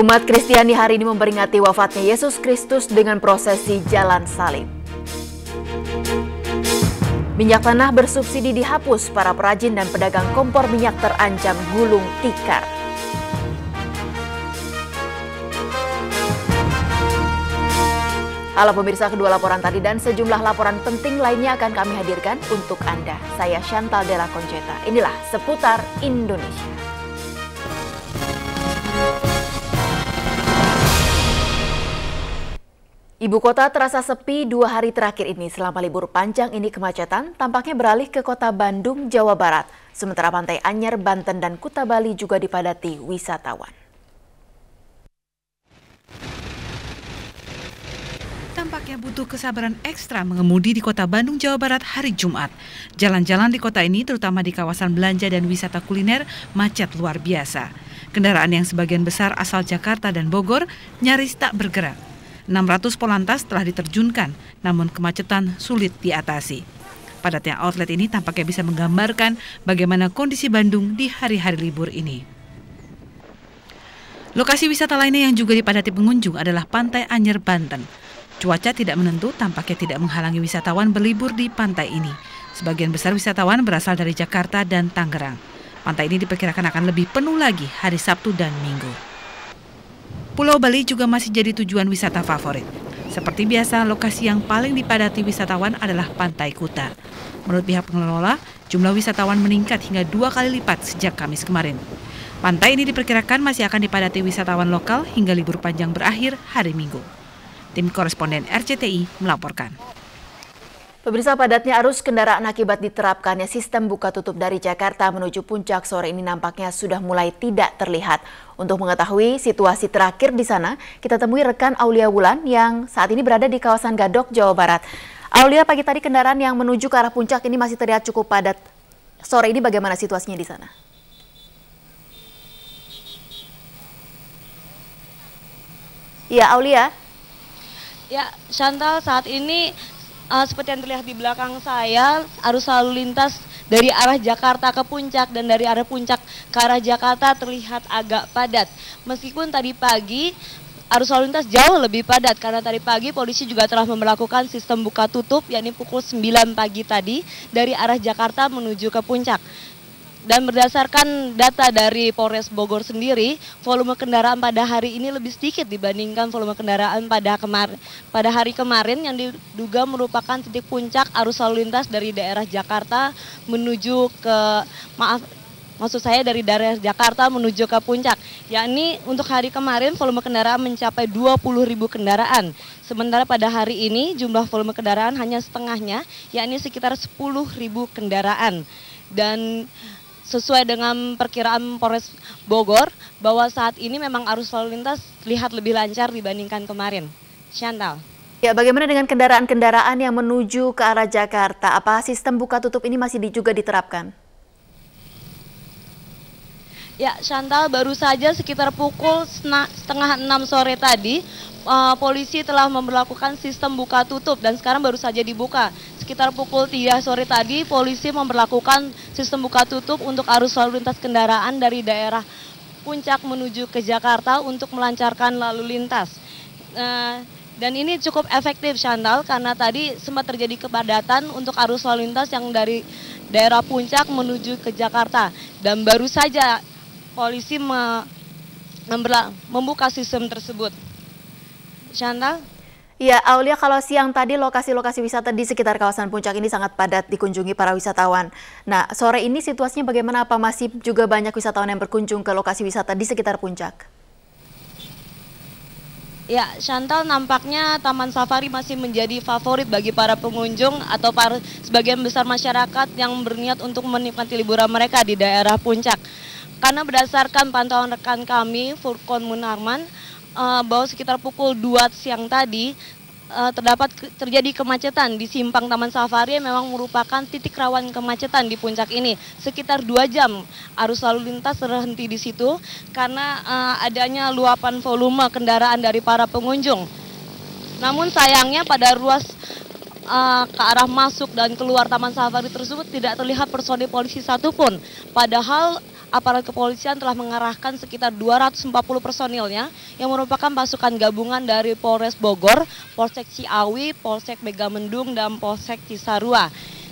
Umat Kristiani hari ini memperingati wafatnya Yesus Kristus dengan prosesi jalan salib. Minyak tanah bersubsidi dihapus, para perajin dan pedagang kompor minyak terancam gulung tikar. Halo pemirsa, kedua laporan tadi dan sejumlah laporan penting lainnya akan kami hadirkan untuk Anda. Saya Chantal Della Conceta. Inilah Seputar Indonesia. Ibu kota terasa sepi 2 hari terakhir ini. Selama libur panjang ini kemacetan tampaknya beralih ke kota Bandung, Jawa Barat. Sementara Pantai Anyer, Banten dan Kuta Bali juga dipadati wisatawan. Tampaknya butuh kesabaran ekstra mengemudi di kota Bandung, Jawa Barat hari Jumat. Jalan-jalan di kota ini, terutama di kawasan belanja dan wisata kuliner, macet luar biasa. Kendaraan yang sebagian besar asal Jakarta dan Bogor nyaris tak bergerak. 600 polantas telah diterjunkan, namun kemacetan sulit diatasi. Padatnya outlet ini tampaknya bisa menggambarkan bagaimana kondisi Bandung di hari-hari libur ini. Lokasi wisata lainnya yang juga dipadati pengunjung adalah Pantai Anyer, Banten. Cuaca tidak menentu tampaknya tidak menghalangi wisatawan berlibur di pantai ini. Sebagian besar wisatawan berasal dari Jakarta dan Tangerang. Pantai ini diperkirakan akan lebih penuh lagi hari Sabtu dan Minggu. Pulau Bali juga masih jadi tujuan wisata favorit. Seperti biasa, lokasi yang paling dipadati wisatawan adalah Pantai Kuta. Menurut pihak pengelola, jumlah wisatawan meningkat hingga 2 kali lipat sejak Kamis kemarin. Pantai ini diperkirakan masih akan dipadati wisatawan lokal hingga libur panjang berakhir hari Minggu. Tim koresponden RCTI melaporkan. Pemirsa, padatnya arus kendaraan akibat diterapkannya sistem buka tutup dari Jakarta menuju Puncak sore ini nampaknya sudah mulai tidak terlihat. Untuk mengetahui situasi terakhir di sana, kita temui rekan Aulia Wulan yang saat ini berada di kawasan Gadok, Jawa Barat. Aulia, pagi tadi kendaraan yang menuju ke arah Puncak ini masih terlihat cukup padat. Sore ini bagaimana situasinya di sana? Ya, Aulia. Ya, Chantal, saat ini seperti yang terlihat di belakang saya, arus lalu lintas dari arah Jakarta ke Puncak dan dari arah Puncak ke arah Jakarta terlihat agak padat. Meskipun tadi pagi arus lalu lintas jauh lebih padat karena tadi pagi polisi juga telah memperlakukan sistem buka tutup, yakni pukul 9 pagi tadi dari arah Jakarta menuju ke Puncak. Dan berdasarkan data dari Polres Bogor sendiri, volume kendaraan pada hari ini lebih sedikit dibandingkan volume kendaraan pada hari kemarin yang diduga merupakan titik puncak arus lalu lintas dari daerah Jakarta menuju ke dari daerah Jakarta menuju ke Puncak. Yakni untuk hari kemarin volume kendaraan mencapai 20.000 kendaraan. Sementara pada hari ini jumlah volume kendaraan hanya setengahnya, yakni sekitar 10.000 kendaraan. Dan sesuai dengan perkiraan Polres Bogor, bahwa saat ini memang arus lalu lintas terlihat lebih lancar dibandingkan kemarin. Chantal. Ya, bagaimana dengan kendaraan-kendaraan yang menuju ke arah Jakarta? Apa sistem buka tutup ini masih juga diterapkan? Ya, Chantal, baru saja sekitar pukul setengah 6 sore tadi, polisi telah memperlakukan sistem buka tutup dan sekarang baru saja dibuka. Sekitar pukul 3 sore tadi, polisi memperlakukan sistem buka tutup untuk arus lalu lintas kendaraan dari daerah Puncak menuju ke Jakarta untuk melancarkan lalu lintas. Dan ini cukup efektif, Chantal, karena tadi sempat terjadi kepadatan untuk arus lalu lintas yang dari daerah Puncak menuju ke Jakarta. Dan baru saja polisi membuka sistem tersebut. Chantal? Ya, Aulia, kalau siang tadi lokasi-lokasi wisata di sekitar kawasan Puncak ini sangat padat dikunjungi para wisatawan. Nah, sore ini situasinya bagaimana? Apa masih juga banyak wisatawan yang berkunjung ke lokasi wisata di sekitar Puncak? Ya, Chantal, nampaknya Taman Safari masih menjadi favorit bagi para pengunjung atau para sebagian besar masyarakat yang berniat untuk menikmati liburan mereka di daerah Puncak. Karena berdasarkan pantauan rekan kami, Furkon Munarman, bahwa sekitar pukul 2 siang tadi terjadi kemacetan di simpang Taman Safari yang memang merupakan titik rawan kemacetan di Puncak ini. Sekitar 2 jam arus lalu lintas terhenti di situ karena adanya luapan volume kendaraan dari para pengunjung. Namun sayangnya pada ruas ke arah masuk dan keluar Taman Safari tersebut tidak terlihat personil polisi satupun. Padahal aparat kepolisian telah mengerahkan sekitar 240 personilnya yang merupakan pasukan gabungan dari Polres Bogor, Polsek Ciawi, Polsek Megamendung, dan Polsek Cisarua.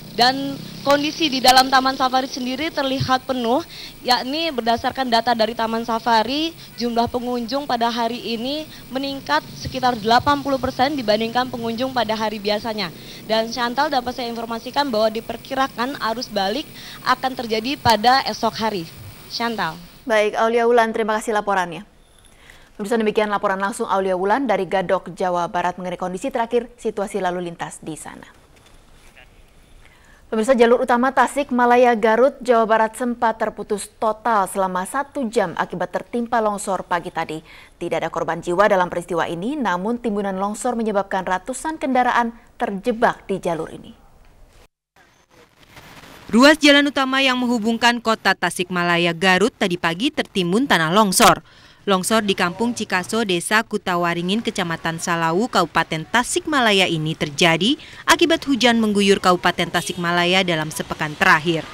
Dan kondisi di dalam Taman Safari sendiri terlihat penuh, yakni berdasarkan data dari Taman Safari, jumlah pengunjung pada hari ini meningkat sekitar 80% dibandingkan pengunjung pada hari biasanya. Dan Chantal, dapat saya informasikan bahwa diperkirakan arus balik akan terjadi pada esok hari. Chantal. Baik, Aulia Wulan, terima kasih laporannya. Pemirsa, demikian laporan langsung Aulia Wulan dari Gadok, Jawa Barat mengenai kondisi terakhir situasi lalu lintas di sana. Pemirsa, jalur utama Tasikmalaya Garut, Jawa Barat sempat terputus total selama 1 jam akibat tertimpa longsor pagi tadi. Tidak ada korban jiwa dalam peristiwa ini, namun timbunan longsor menyebabkan ratusan kendaraan terjebak di jalur ini. Ruas jalan utama yang menghubungkan kota Tasikmalaya Garut tadi pagi tertimbun tanah longsor. Longsor di Kampung Cikaso, Desa Kutawaringin, Kecamatan Salawu, Kabupaten Tasikmalaya ini terjadi akibat hujan mengguyur Kabupaten Tasikmalaya dalam sepekan terakhir.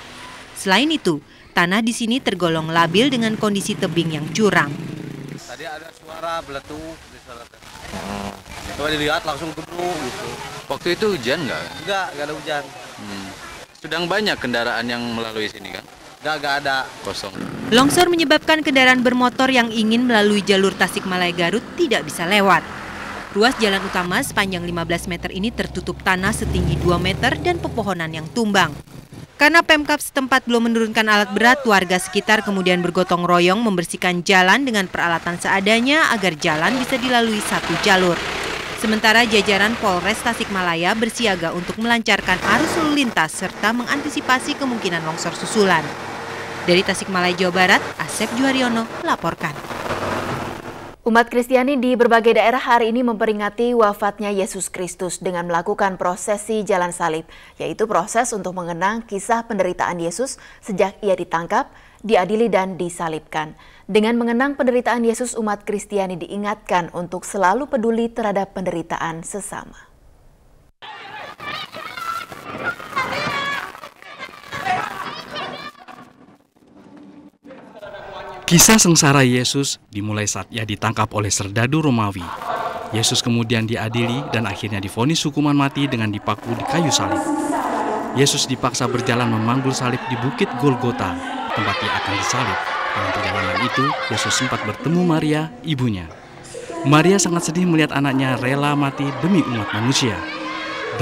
Selain itu, tanah di sini tergolong labil dengan kondisi tebing yang curam. Tadi ada suara beletuk di sana. Coba dilihat langsung gedung gitu. Waktu itu hujan nggak? Enggak ada hujan. Sedang banyak kendaraan yang melalui sini kan? Enggak ada. Kosong. Longsor menyebabkan kendaraan bermotor yang ingin melalui jalur Tasikmalaya Garut tidak bisa lewat. Ruas jalan utama sepanjang 15 meter ini tertutup tanah setinggi 2 meter dan pepohonan yang tumbang. Karena Pemkab setempat belum menurunkan alat berat, warga sekitar kemudian bergotong royong membersihkan jalan dengan peralatan seadanya agar jalan bisa dilalui satu jalur. Sementara jajaran Polres Tasikmalaya bersiaga untuk melancarkan arus lalu lintas serta mengantisipasi kemungkinan longsor susulan. Dari Tasikmalaya, Jawa Barat, Asep Juharyono melaporkan. Umat Kristiani di berbagai daerah hari ini memperingati wafatnya Yesus Kristus dengan melakukan prosesi jalan salib, yaitu proses untuk mengenang kisah penderitaan Yesus sejak ia ditangkap, diadili dan disalibkan. Dengan mengenang penderitaan Yesus, umat Kristiani diingatkan untuk selalu peduli terhadap penderitaan sesama. Kisah sengsara Yesus dimulai saat ia ditangkap oleh serdadu Romawi. Yesus kemudian diadili dan akhirnya divonis hukuman mati dengan dipaku di kayu salib. Yesus dipaksa berjalan memanggul salib di Bukit Golgota, tempat ia akan disalib. Dalam perjalanan itu, Yesus sempat bertemu Maria, ibunya. Maria sangat sedih melihat anaknya rela mati demi umat manusia.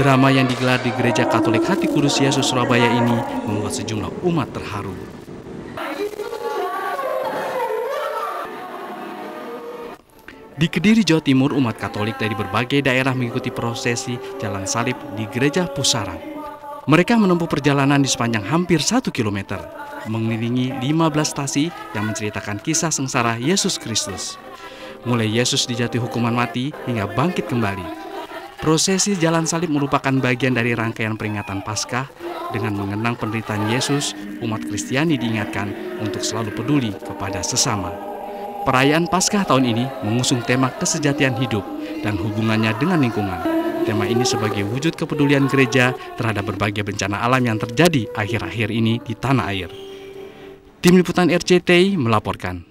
Drama yang digelar di Gereja Katolik Hati Kudus Yesus Surabaya ini membuat sejumlah umat terharu. Di Kediri, Jawa Timur, umat Katolik dari berbagai daerah mengikuti prosesi jalan salib di Gereja Pusarang. Mereka menempuh perjalanan di sepanjang hampir 1 km, mengelilingi 15 stasi yang menceritakan kisah sengsara Yesus Kristus. Mulai Yesus dijatuhi hukuman mati hingga bangkit kembali. Prosesi jalan salib merupakan bagian dari rangkaian peringatan Paskah. Dengan mengenang penderitaan Yesus, umat Kristiani diingatkan untuk selalu peduli kepada sesama. Perayaan Paskah tahun ini mengusung tema kesejatian hidup dan hubungannya dengan lingkungan. Tema ini sebagai wujud kepedulian gereja terhadap berbagai bencana alam yang terjadi akhir-akhir ini di tanah air. Tim Liputan RCTI melaporkan.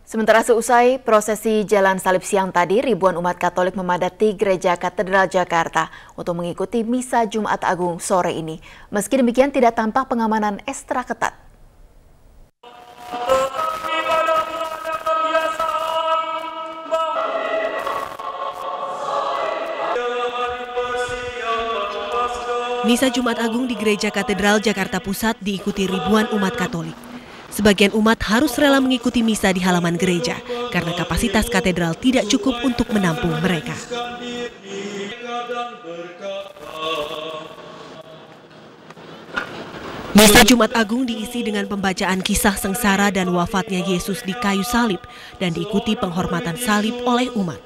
Sementara seusai prosesi jalan salib siang tadi, ribuan umat Katolik memadati Gereja Katedral Jakarta untuk mengikuti Misa Jumat Agung sore ini. Meski demikian tidak tampak pengamanan ekstra ketat. Misa Jumat Agung di Gereja Katedral Jakarta Pusat diikuti ribuan umat Katolik. Sebagian umat harus rela mengikuti misa di halaman gereja karena kapasitas katedral tidak cukup untuk menampung mereka. Misa Jumat Agung diisi dengan pembacaan kisah sengsara dan wafatnya Yesus di kayu salib dan diikuti penghormatan salib oleh umat.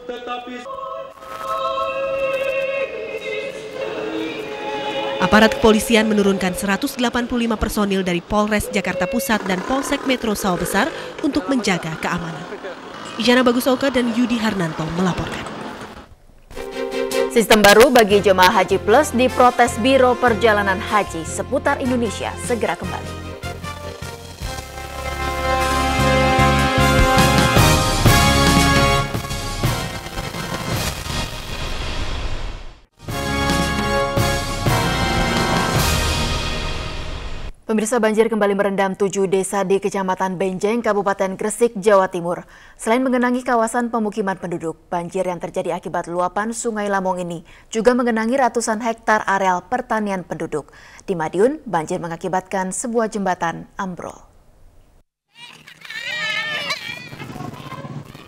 Aparat kepolisian menurunkan 185 personil dari Polres Jakarta Pusat dan Polsek Metro Sawah Besar untuk menjaga keamanan. Ijana Bagus Oka dan Yudi Harnanto melaporkan. Sistem baru bagi jemaah Haji Plus diprotes Biro Perjalanan Haji seputar Indonesia segera kembali. Pemirsa, banjir kembali merendam 7 desa di Kecamatan Benjeng, Kabupaten Gresik, Jawa Timur. Selain mengenangi kawasan pemukiman penduduk, banjir yang terjadi akibat luapan Sungai Lamong ini juga mengenangi ratusan hektar areal pertanian penduduk. Di Madiun, banjir mengakibatkan sebuah jembatan ambrol.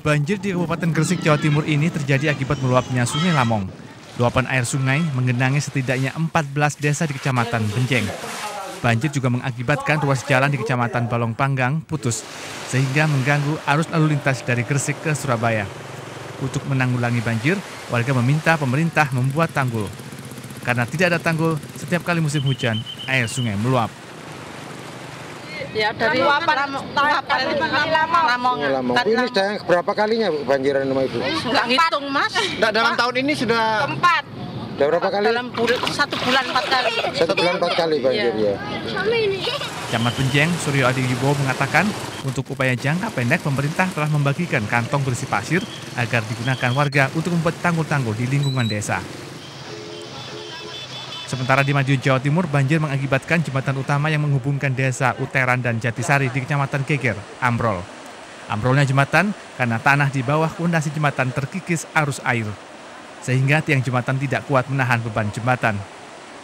Banjir di Kabupaten Gresik, Jawa Timur ini terjadi akibat meluapnya Sungai Lamong. Luapan air sungai mengenangi setidaknya 14 desa di Kecamatan Benjeng. Banjir juga mengakibatkan ruas jalan di Kecamatan Balong Panggang putus, sehingga mengganggu arus lalu lintas dari Gresik ke Surabaya. Untuk menanggulangi banjir, warga meminta pemerintah membuat tanggul. Karena tidak ada tanggul, setiap kali musim hujan, air sungai meluap. Ya dari Lamong. Ini sudah berapa kalinya Bu, banjiran rumah Ibu? Nggak ngitung Mas. Dalam tahun ini sudah Keempat. Sudah berapa kali? Dalam 1 bulan 4 kali. 1 bulan 4 kali banjir ya. Camat Benjeng, Suryo Adi Wibowo mengatakan, untuk upaya jangka pendek pemerintah telah membagikan kantong berisi pasir agar digunakan warga untuk membuat tanggul-tanggul di lingkungan desa. Sementara di Madiun, Jawa Timur, banjir mengakibatkan jembatan utama yang menghubungkan desa Uteran dan Jatisari di Kecamatan Geger ambrol. Ambrolnya jembatan karena tanah di bawah pondasi jembatan terkikis arus air, sehingga tiang jembatan tidak kuat menahan beban jembatan.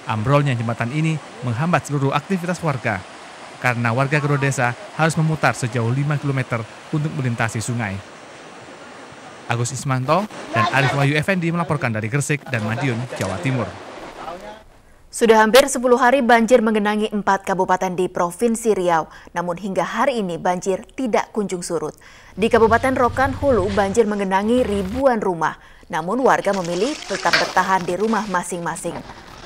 Ambrolnya jembatan ini menghambat seluruh aktivitas warga, karena warga kedua desa harus memutar sejauh 5 km untuk melintasi sungai. Agus Ismanto dan Arif Wahyu Effendi melaporkan dari Gresik dan Madiun, Jawa Timur. Sudah hampir 10 hari banjir mengenangi 4 kabupaten di Provinsi Riau, namun hingga hari ini banjir tidak kunjung surut. Di Kabupaten Rokan Hulu, banjir mengenangi ribuan rumah, namun warga memilih tetap bertahan di rumah masing-masing.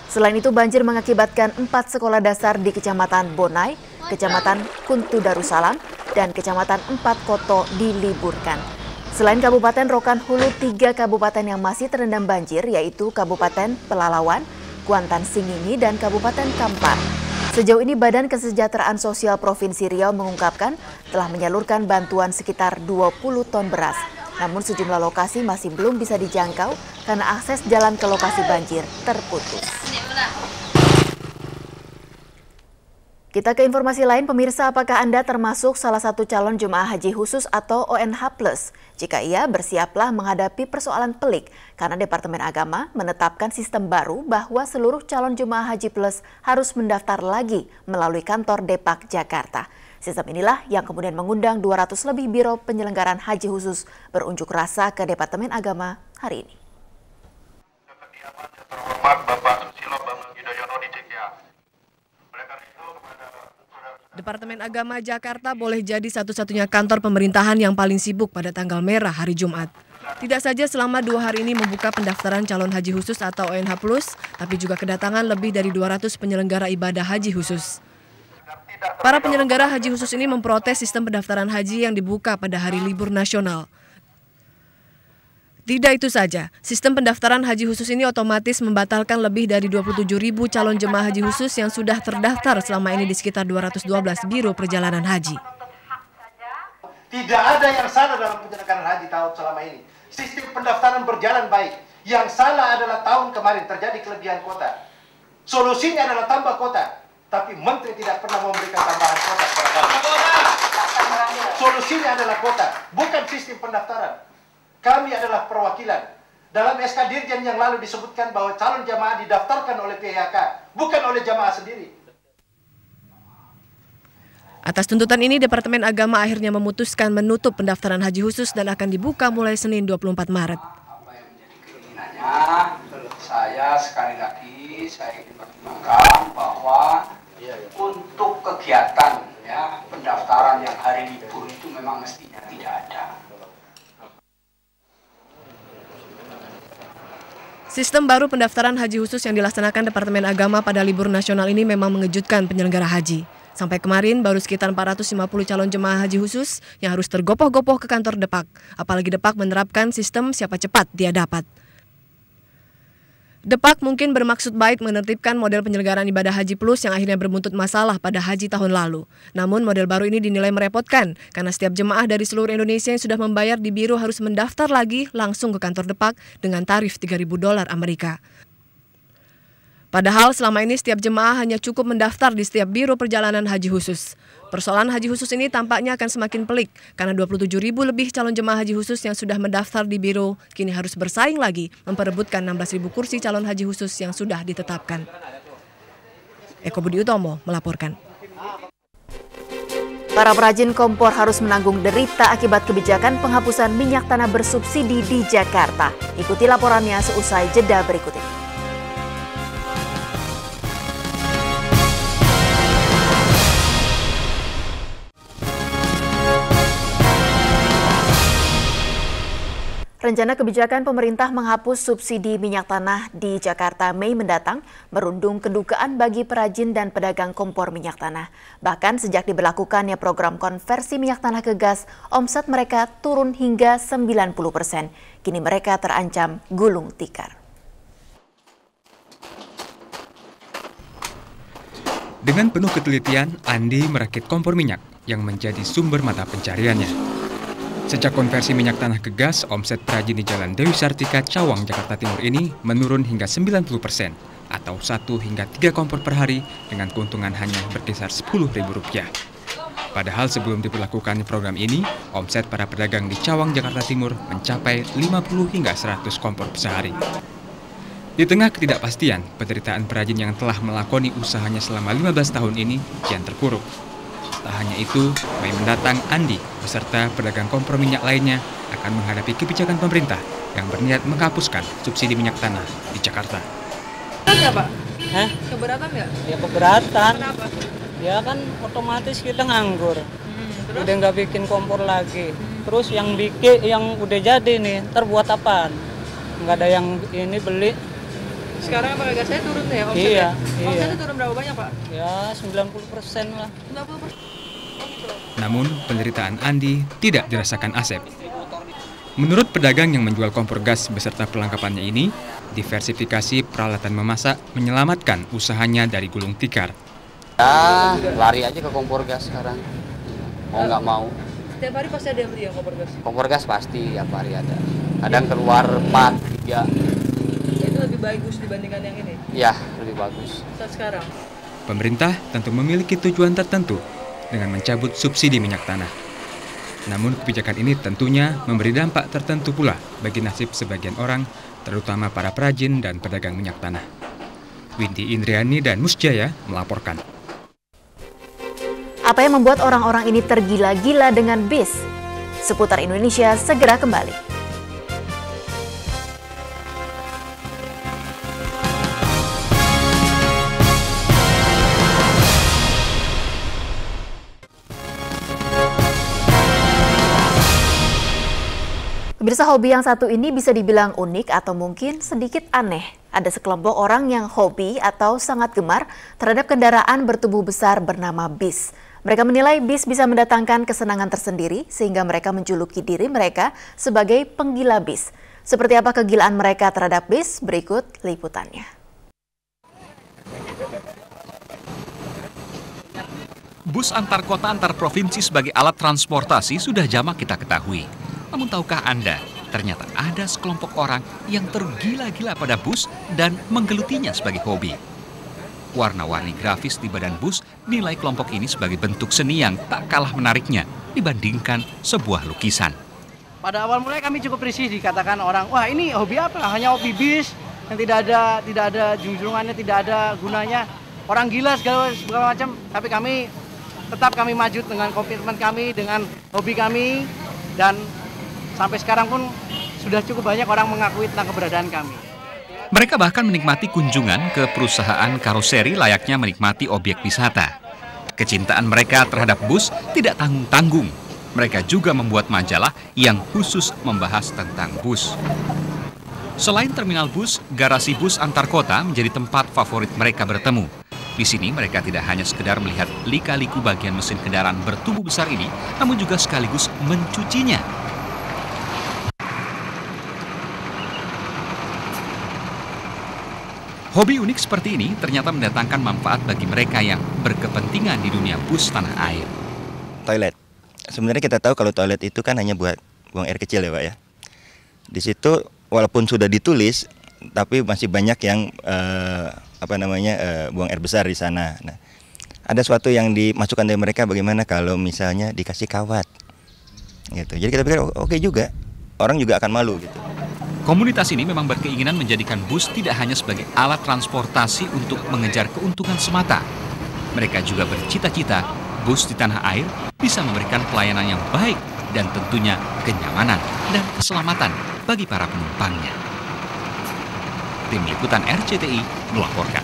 Selain itu, banjir mengakibatkan 4 sekolah dasar di Kecamatan Bonai, Kecamatan Kuntu Darussalam, dan Kecamatan 4 Koto diliburkan. Selain Kabupaten Rokan Hulu, 3 kabupaten yang masih terendam banjir yaitu Kabupaten Pelalawan, Kuantan Singingi, dan Kabupaten Kampar. Sejauh ini Badan Kesejahteraan Sosial Provinsi Riau mengungkapkan telah menyalurkan bantuan sekitar 20 ton beras. Namun sejumlah lokasi masih belum bisa dijangkau karena akses jalan ke lokasi banjir terputus. Kita ke informasi lain, pemirsa, apakah Anda termasuk salah satu calon jemaah haji khusus atau ONH+? Jika iya, bersiaplah menghadapi persoalan pelik karena Departemen Agama menetapkan sistem baru bahwa seluruh calon jemaah haji plus harus mendaftar lagi melalui kantor Depak Jakarta. Sistem inilah yang kemudian mengundang 200 lebih biro penyelenggaraan haji khusus berunjuk rasa ke Departemen Agama hari ini. Departemen Agama Jakarta boleh jadi satu-satunya kantor pemerintahan yang paling sibuk pada tanggal merah hari Jumat. Tidak saja selama 2 hari ini membuka pendaftaran calon haji khusus atau ONH+, tapi juga kedatangan lebih dari 200 penyelenggara ibadah haji khusus. Para penyelenggara haji khusus ini memprotes sistem pendaftaran haji yang dibuka pada hari libur nasional. Tidak itu saja, sistem pendaftaran haji khusus ini otomatis membatalkan lebih dari 27.000 calon jemaah haji khusus yang sudah terdaftar selama ini di sekitar 212 biro perjalanan haji. Tidak ada yang salah dalam penyelenggaraan haji tahun selama ini. Sistem pendaftaran berjalan baik. Yang salah adalah tahun kemarin terjadi kelebihan kota. Solusinya adalah tambah kota. Tapi Menteri tidak pernah memberikan tambahan kota. Solusinya adalah kota, bukan sistem pendaftaran. Kami adalah perwakilan. Dalam SK Dirjen yang lalu disebutkan bahwa calon jamaah didaftarkan oleh PHK, bukan oleh jamaah sendiri. Atas tuntutan ini, Departemen Agama akhirnya memutuskan menutup pendaftaran haji khusus dan akan dibuka mulai Senin 24 Maret. Apa yang menjadi keinginannya, saya sekali lagi saya ingin pertimbangkan bahwa untuk kegiatan pendaftaran yang hari libur itu memang mestinya tidak ada. Sistem baru pendaftaran haji khusus yang dilaksanakan Departemen Agama pada libur nasional ini memang mengejutkan penyelenggara haji. Sampai kemarin baru sekitar 450 calon jemaah haji khusus yang harus tergopoh-gopoh ke kantor Depak. Apalagi Depak menerapkan sistem siapa cepat dia dapat. Depak mungkin bermaksud baik menertibkan model penyelenggaraan ibadah haji plus yang akhirnya berbuntut masalah pada haji tahun lalu. Namun model baru ini dinilai merepotkan karena setiap jemaah dari seluruh Indonesia yang sudah membayar di biro harus mendaftar lagi langsung ke kantor Depak dengan tarif $3.000 Amerika. Padahal selama ini setiap jemaah hanya cukup mendaftar di setiap biro perjalanan haji khusus. Persoalan haji khusus ini tampaknya akan semakin pelik karena 27.000 lebih calon jemaah haji khusus yang sudah mendaftar di biro kini harus bersaing lagi memperebutkan 16.000 kursi calon haji khusus yang sudah ditetapkan. Eko Budi Utomo melaporkan. Para perajin kompor harus menanggung derita akibat kebijakan penghapusan minyak tanah bersubsidi di Jakarta. Ikuti laporannya seusai jeda berikut ini. Rencana kebijakan pemerintah menghapus subsidi minyak tanah di Jakarta Mei mendatang merundung kedukaan bagi perajin dan pedagang kompor minyak tanah. Bahkan sejak diberlakukannya program konversi minyak tanah ke gas, omset mereka turun hingga 90%. Kini mereka terancam gulung tikar. Dengan penuh ketelitian, Andi merakit kompor minyak yang menjadi sumber mata pencariannya. Sejak konversi minyak tanah ke gas, omset perajin di Jalan Dewi Sartika, Cawang, Jakarta Timur ini menurun hingga 90% atau 1 hingga 3 kompor per hari dengan keuntungan hanya berkisar Rp10.000. Padahal sebelum diberlakukan program ini, omset para pedagang di Cawang, Jakarta Timur mencapai 50 hingga 100 kompor sehari. Di tengah ketidakpastian, penderitaan perajin yang telah melakoni usahanya selama 15 tahun ini kian terpuruk. Tak hanya itu, Mei mendatang Andi beserta pedagang kompor minyak lainnya akan menghadapi kebijakan pemerintah yang berniat menghapuskan subsidi minyak tanah di Jakarta. Keberatan nggak, Pak? Hah? Keberatan nggak? Ya keberatan. Kenapa? Ya kan otomatis kita nganggur. Udah nggak bikin kompor lagi. Terus yang bikin, yang udah jadi nih, ntar buat apaan? Nggak ada yang ini beli. Sekarang apa gasnya turun ya omsetnya? Iya. Omsetnya turun berapa banyak, Pak? Ya 90% lah. 90%. Namun, penderitaan Andi tidak dirasakan Asep. Menurut pedagang yang menjual kompor gas beserta perlengkapannya ini, diversifikasi peralatan memasak menyelamatkan usahanya dari gulung tikar. Ya, lari aja ke kompor gas sekarang. Mau nggak mau. Setiap hari pasti ada yang beli ya kompor gas? Kompor gas pasti tiap hari ada. Kadang keluar 4, 3. Itu lebih bagus dibandingkan yang ini? Ya, lebih bagus. Saat sekarang? Pemerintah tentu memiliki tujuan tertentu dengan mencabut subsidi minyak tanah. Namun kebijakan ini tentunya memberi dampak tertentu pula bagi nasib sebagian orang, terutama para perajin dan pedagang minyak tanah. Windy Indriani dan Musjaya melaporkan. Apa yang membuat orang-orang ini tergila-gila dengan bis? Seputar Indonesia segera kembali. Pemirsa, hobi yang satu ini bisa dibilang unik atau mungkin sedikit aneh. Ada sekelompok orang yang hobi atau sangat gemar terhadap kendaraan bertubuh besar bernama bis. Mereka menilai bis bisa mendatangkan kesenangan tersendiri sehingga mereka menjuluki diri mereka sebagai penggila bis. Seperti apa kegilaan mereka terhadap bis? Berikut liputannya. Bus antar kota antar provinsi sebagai alat transportasi sudah jamak kita ketahui. Namun tahukah Anda, ternyata ada sekelompok orang yang tergila-gila pada bus dan menggelutinya sebagai hobi. Warna-warni grafis di badan bus nilai kelompok ini sebagai bentuk seni yang tak kalah menariknya dibandingkan sebuah lukisan. Pada awal mulai kami cukup risih dikatakan orang, wah ini hobi apa? Hanya hobi bis yang tidak ada junjungannya, tidak ada gunanya. Orang gila segala macam. Tapi kami maju dengan komitmen kami, dengan hobi kami, dan sampai sekarang pun sudah cukup banyak orang mengakui tentang keberadaan kami. Mereka bahkan menikmati kunjungan ke perusahaan karoseri layaknya menikmati objek wisata. Kecintaan mereka terhadap bus tidak tanggung-tanggung. Mereka juga membuat majalah yang khusus membahas tentang bus. Selain terminal bus, garasi bus antar kota menjadi tempat favorit mereka bertemu. Di sini mereka tidak hanya sekedar melihat lika-liku bagian mesin kendaraan bertubuh besar ini, namun juga sekaligus mencucinya. Hobi unik seperti ini ternyata mendatangkan manfaat bagi mereka yang berkepentingan di dunia bus tanah air. Toilet. Sebenarnya kita tahu kalau toilet itu kan hanya buat buang air kecil ya Pak ya. Di situ walaupun sudah ditulis, tapi masih banyak yang buang air besar di sana. Nah, ada suatu yang dimasukkan dari mereka bagaimana kalau misalnya dikasih kawat gitu. Jadi kita pikir oke juga, orang juga akan malu gitu. Komunitas ini memang berkeinginan menjadikan bus tidak hanya sebagai alat transportasi untuk mengejar keuntungan semata. Mereka juga bercita-cita bus di tanah air bisa memberikan pelayanan yang baik dan tentunya kenyamanan dan keselamatan bagi para penumpangnya. Tim Liputan RCTI melaporkan.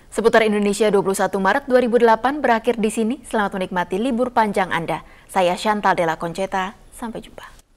Seputar Indonesia 21 Maret 2008 berakhir di sini. Selamat menikmati libur panjang Anda. Saya Chantal Della Conceta. Sampai jumpa.